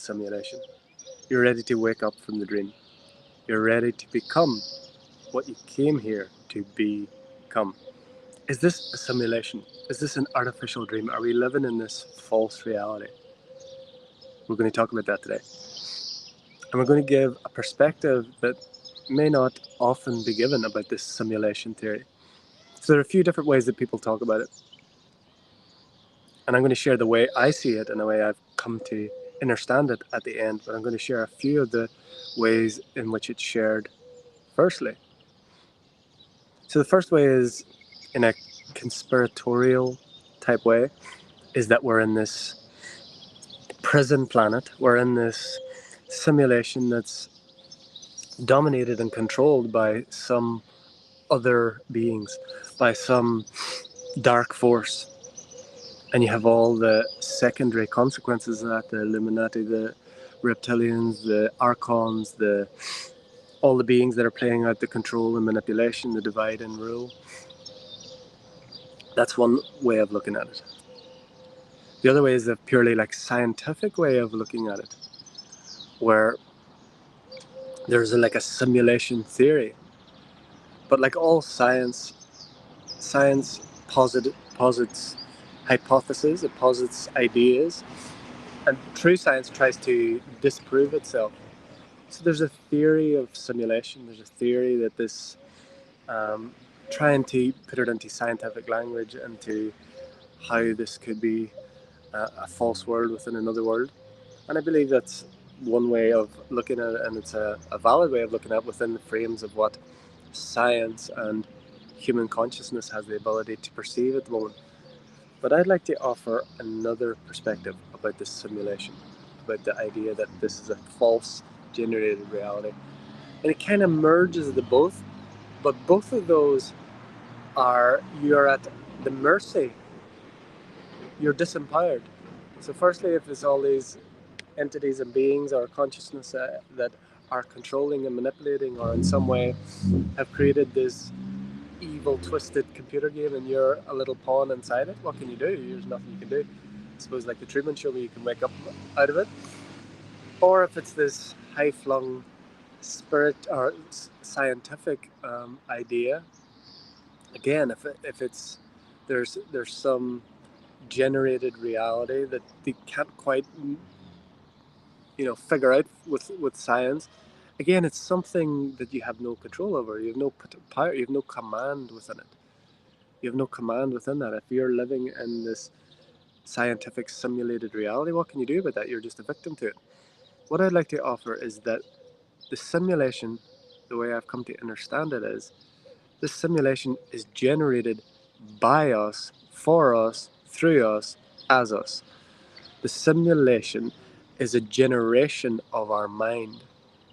simulation. You're ready to wake up from the dream. You're ready to become what you came here to become. Is this a simulation? Is this an artificial dream? Are we living in this false reality? We're going to talk about that today. And we're going to give a perspective that may not often be given about this simulation theory. So there are a few different ways that people talk about it. And I'm going to share the way I see it and the way I've come to understand it at the end. But I'm going to share a few of the ways in which it's shared firstly. So the first way is in a conspiratorial type way, is that we're in this prison planet. We're in this simulation that's dominated and controlled by some other beings, by some dark force. And you have all the secondary consequences of that, the Illuminati, the reptilians, the archons, all the beings that are playing out the control and manipulation, the divide and rule. That's one way of looking at it. The other way is a purely scientific way of looking at it, where there's a simulation theory. But like all science posits hypotheses, it posits ideas, and true science tries to disprove itself. So there's a theory of simulation, there's a theory that this, trying to put it into scientific language, into how this could be a false world within another world. And I believe that's one way of looking at it, and it's a valid way of looking at it within the frames of what science and human consciousness has the ability to perceive at the moment. But I'd like to offer another perspective about this simulation, about the idea that this is a false generated reality. And it kind of merges the both, but both of those you're at the mercy, you're disempowered. So firstly, if there's all these entities and beings or consciousness that are controlling and manipulating, or in some way have created this evil, twisted computer game, and you're a little pawn inside it, what can you do? There's nothing you can do. I suppose like the Truman Show, where you can wake up out of it. Or if it's this high-flung spirit or scientific idea, again, if it's there's some generated reality that they can't quite figure out with science. Again, it's something that you have no control over. You have no power. You have no command within it. You have no command within that. If you're living in this scientific simulated reality, what can you do about that? You're just a victim to it. What I'd like to offer is that the simulation, the way I've come to understand it, is this simulation is generated by us, for us, through us, as us. The simulation is a generation of our mind,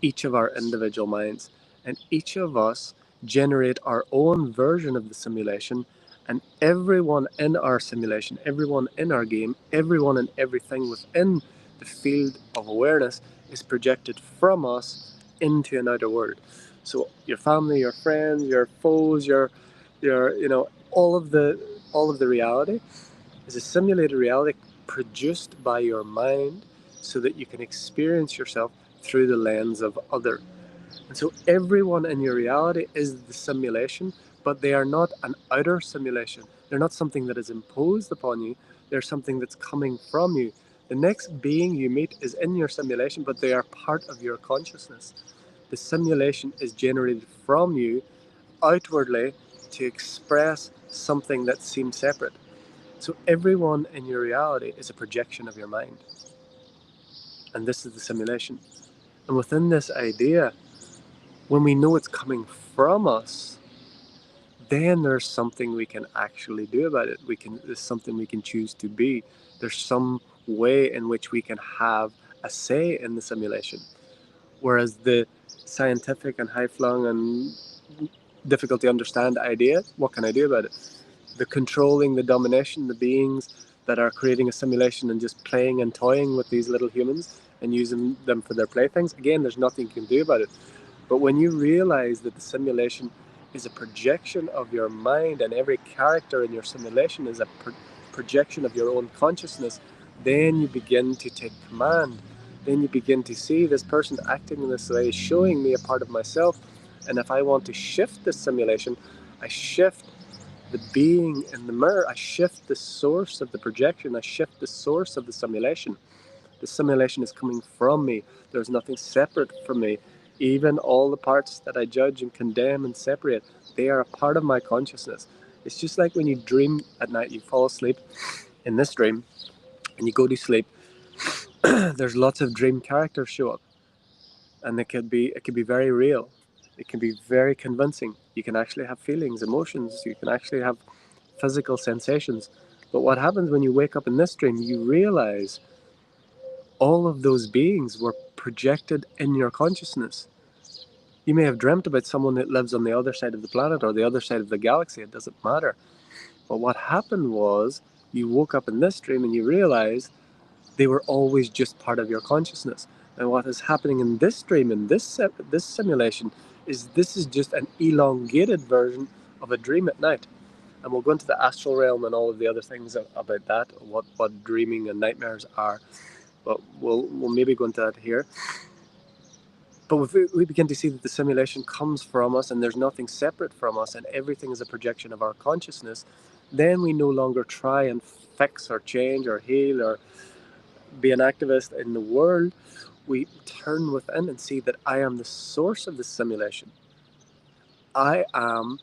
each of our individual minds, and each of us generate our own version of the simulation, and everyone in our simulation, everyone in our game, everyone and everything within the field of awareness is projected from us into an outer world. So your family, your friends, your foes, your all of the reality is a simulated reality produced by your mind, so that you can experience yourself through the lens of other. And so everyone in your reality is the simulation, but they are not an outer simulation. They're not something that is imposed upon you. They're something that's coming from you. The next being you meet is in your simulation, but they are part of your consciousness. The simulation is generated from you outwardly to express something that seems separate. So everyone in your reality is a projection of your mind. And this is the simulation. And within this idea, when we know it's coming from us, then there's something we can actually do about it. There's something we can choose to be. There's some way in which we can have a say in the simulation. Whereas the scientific and high-flung and difficult to understand idea, what can I do about it? The controlling, the domination, the beings that are creating a simulation and just playing and toying with these little humans and using them for their playthings, again, there's nothing you can do about it. But when you realize that the simulation is a projection of your mind, and every character in your simulation is a projection of your own consciousness, then you begin to take command. then you begin to see this person acting in this way, showing me a part of myself. And if I want to shift this simulation, I shift the being in the mirror, I shift the source of the projection, I shift the source of the simulation. The simulation is coming from me. There's nothing separate from me. Even all the parts that I judge and condemn and separate, they are a part of my consciousness. It's just like when you dream at night, you fall asleep in this dream and you go to sleep. There's lots of dream characters show up, and it can be very real. It can be very convincing. You can actually have feelings, emotions. You can actually have physical sensations. But what happens when you wake up in this dream? You realize all of those beings were projected in your consciousness. You may have dreamt about someone that lives on the other side of the planet or the other side of the galaxy. It doesn't matter. But what happened was you woke up in this dream and you realize they were always just part of your consciousness. And what is happening in this dream, in this simulation, is this is just an elongated version of a dream at night. And we'll go into the astral realm and all of the other things about that, what dreaming and nightmares are. But we'll maybe go into that here. But if we begin to see that the simulation comes from us and there's nothing separate from us and everything is a projection of our consciousness, then we no longer try and fix or change or heal or be an activist in the world. We turn within and see that I am the source of the simulation. I am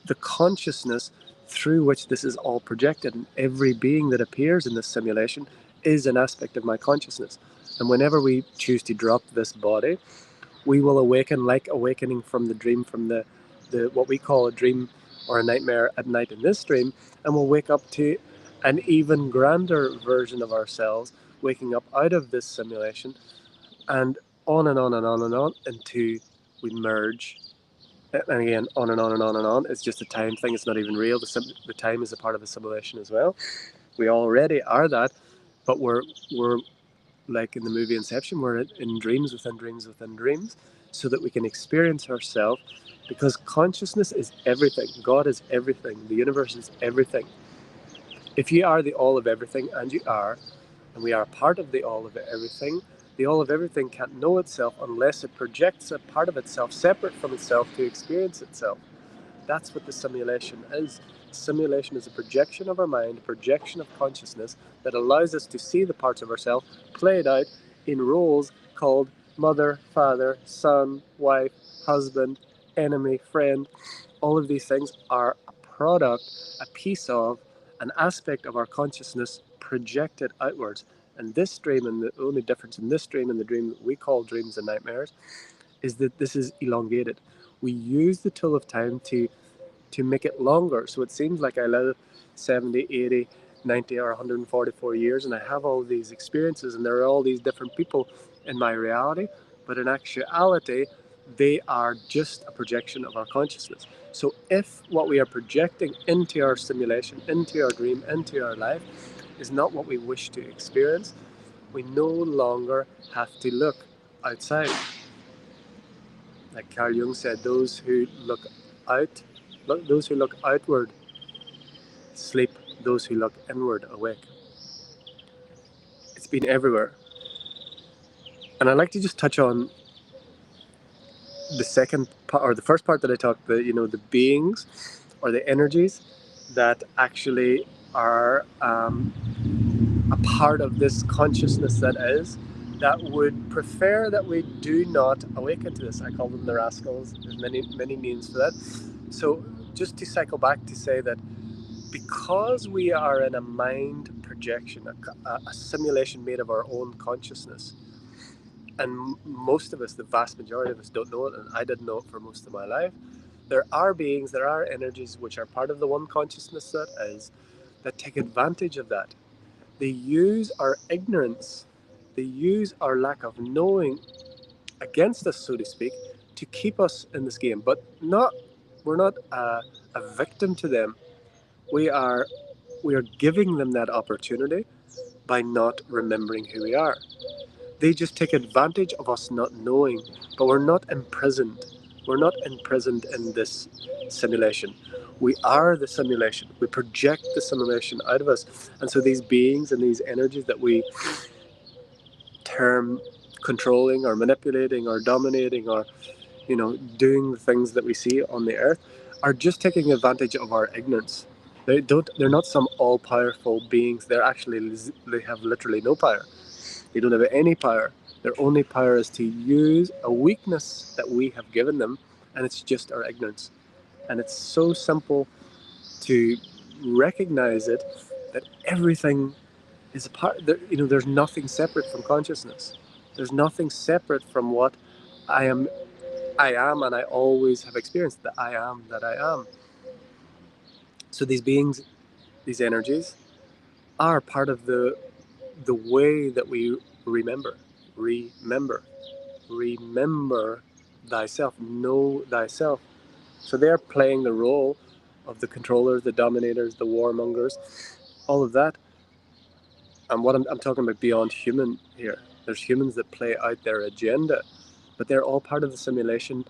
the consciousness through which this is all projected, and every being that appears in this simulation is an aspect of my consciousness. And whenever we choose to drop this body, we will awaken, like awakening from the dream, from the what we call a dream or a nightmare at night in this dream, and we'll wake up to an even grander version of ourselves, waking up out of this simulation, and on and on and on and on until we merge. And again, on and on and on and on. It's just a time thing. It's not even real. The time is a part of the simulation as well. We already are that, but we're like in the movie Inception, we're in dreams within dreams within dreams, so that we can experience ourselves. Because consciousness is everything. God is everything. The universe is everything. If you are the all of everything, and you are, and we are a part of the all of everything can't know itself unless it projects a part of itself separate from itself to experience itself. That's what the simulation is. Simulation is a projection of our mind, a projection of consciousness that allows us to see the parts of ourselves played out in roles called mother, father, son, wife, husband, enemy, friend. All of these things are a product, a piece of, an aspect of our consciousness projected outwards. And this dream, and the only difference in this dream and the dream that we call dreams and nightmares, is that this is elongated. We use the tool of time to make it longer. So it seems like I live 70, 80, 90, or 144 years, and I have all these experiences, and there are all these different people in my reality. But in actuality, they are just a projection of our consciousness. So if what we are projecting into our simulation, into our dream, into our life, is not what we wish to experience, we no longer have to look outside. Like Carl Jung said, those who look outward sleep, those who look inward awake. It's been everywhere. And I'd like to just touch on the second part, or the first part that I talked, the beings or the energies that actually are a part of this consciousness that would prefer that we do not awaken to this. I call them the rascals. There's many names for that. So just to cycle back to say that because we are in a mind projection, a simulation made of our own consciousness, and most of us, the vast majority of us, don't know it, and I didn't know it for most of my life, there are beings, there are energies which are part of the one consciousness that take advantage of that. They use our ignorance, they use our lack of knowing against us, so to speak, to keep us in this game. But we're not a victim to them. We are giving them that opportunity by not remembering who we are. They just take advantage of us not knowing, but we're not imprisoned. We're not imprisoned in this simulation. We are the simulation. We project the simulation out of us. And so these beings and these energies that we term controlling or manipulating or dominating or, doing the things that we see on the earth, are just taking advantage of our ignorance. They're not some all-powerful beings. They have literally no power. They don't have any power. Their only power is to use a weakness that we have given them, and it's just our ignorance. And it's so simple to recognize it, that everything is a part. There's nothing separate from consciousness. There's nothing separate from what I am. I am, and I always have experienced the I am that I am. So these beings, these energies, are part of the way that we remember. Remember thyself. Know thyself. So they're playing the role of the controllers, the dominators, the warmongers, all of that. And what I'm talking about beyond human here. There's humans that play out their agenda, but they're all part of the simulation,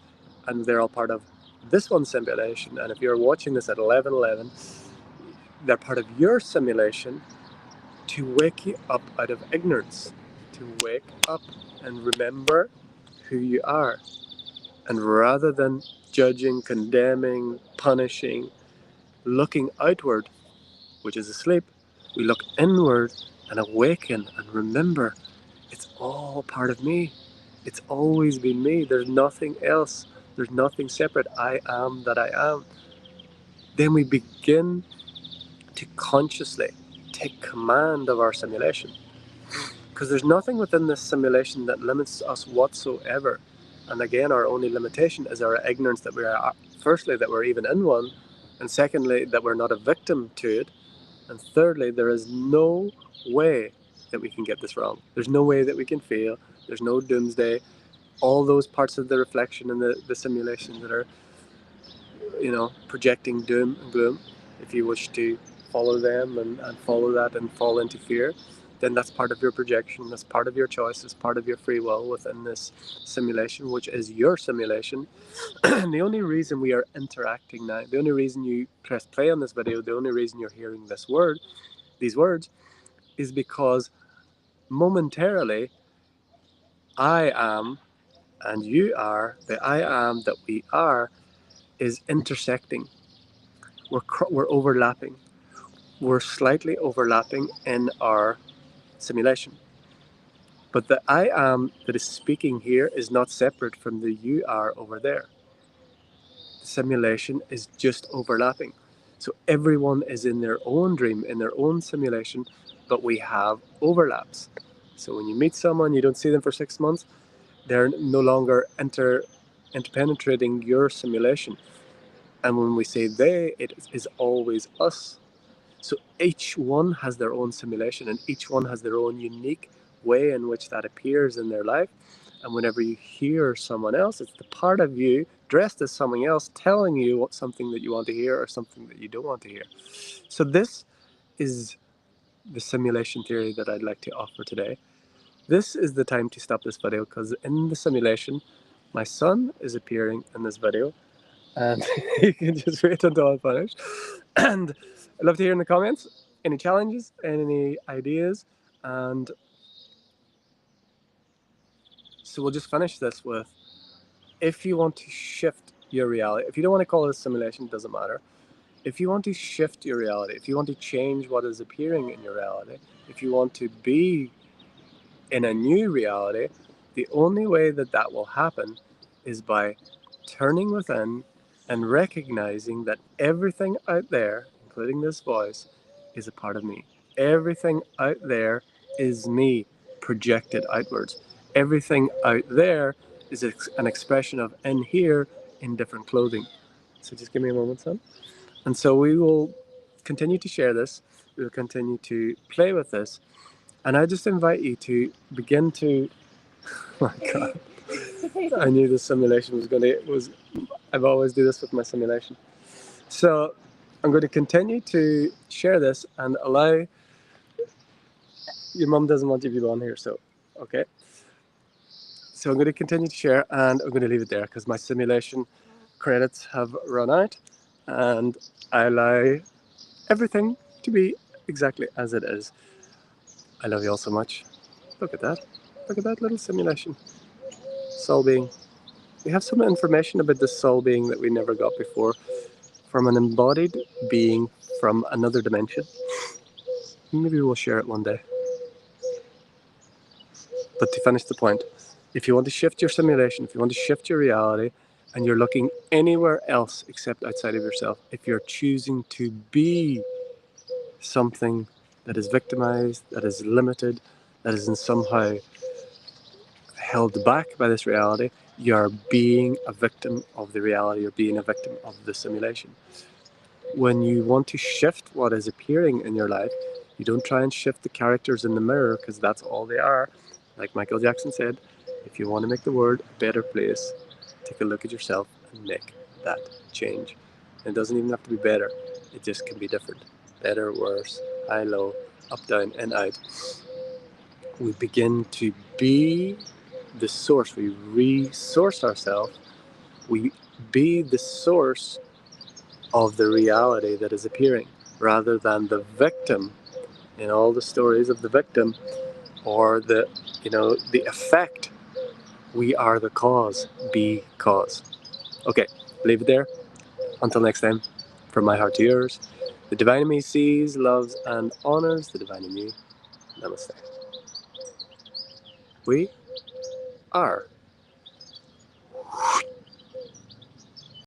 and they're all part of this one simulation. And if you're watching this at 11:11, they're part of your simulation to wake you up out of ignorance, to wake up and remember who you are. And rather than judging, condemning, punishing, looking outward, which is asleep, we look inward and awaken and remember, it's all part of me. It's always been me. There's nothing else. There's nothing separate. I am that I am. Then we begin to consciously take command of our simulation. Because there's nothing within this simulation that limits us whatsoever. And again, our only limitation is our ignorance that we are, firstly, that we're even in one, and secondly, that we're not a victim to it, and thirdly, there is no way that we can get this wrong. There's no way that we can fail. There's no doomsday. All those parts of the reflection and the simulation that are, projecting doom and gloom, if you wish to follow them and follow that and fall into fear, then that's part of your projection, that's part of your choice, it's part of your free will within this simulation, which is your simulation. And the only reason we are interacting now, the only reason you press play on this video, the only reason you're hearing these words, is because momentarily I am and you are, the I am that we are, is intersecting. We're overlapping. We're slightly overlapping in our simulation. But the I am that is speaking here is not separate from the you are over there. The simulation is just overlapping. So everyone is in their own dream, in their own simulation, but we have overlaps. So when you meet someone, you don't see them for 6 months, they're no longer interpenetrating your simulation. And when we say they, it is always us. So each one has their own simulation, and each one has their own unique way in which that appears in their life. And whenever you hear someone else, it's the part of you dressed as something else telling you something that you want to hear or something that you don't want to hear. So this is the simulation theory that I'd like to offer today. This is the time to stop this video, because in the simulation, my son is appearing in this video, and you can just wait until I'm finished. And I'd love to hear in the comments any challenges, any ideas, and so we'll just finish this with, if you want to shift your reality, if you don't want to call it a simulation, it doesn't matter. If you want to shift your reality, if you want to change what is appearing in your reality, if you want to be in a new reality, the only way that that will happen is by turning within and recognizing that everything out there, including this voice, is a part of me. Everything out there is me projected outwards. Everything out there is an expression of in here in different clothing. So just give me a moment, son. And so we will continue to share this. We will continue to play with this. And I just invite you to begin to, oh my God, I knew this simulation I've always do this with my simulation. So I'm going to continue to share this and allow, your mum doesn't want you to be on here, so, okay. So I'm going to continue to share, and I'm going to leave it there because my simulation credits have run out, and I allow everything to be exactly as it is. I love you all so much. Look at that. Look at that little simulation. Soul being. We have some information about the soul being that we never got before from an embodied being from another dimension. Maybe we'll share it one day. But to finish the point, if you want to shift your simulation, if you want to shift your reality, and you're looking anywhere else except outside of yourself, if you're choosing to be something that is victimized, that is limited, that is in somehow held back by this reality, you're being a victim of the reality, you're being a victim of the simulation. When you want to shift what is appearing in your life, you don't try and shift the characters in the mirror, because that's all they are. Like Michael Jackson said, if you want to make the world a better place, take a look at yourself and make that change. And it doesn't even have to be better, it just can be different. Better, worse, high, low, up, down, and out. We begin to be the source. We resource ourselves. We be the source of the reality that is appearing, rather than the victim in all the stories of the victim, or the effect. We are the cause. Be cause. Okay, leave it there. Until next time, from my heart to yours, the divine in me sees, loves, and honors the divine in you. Namaste. We are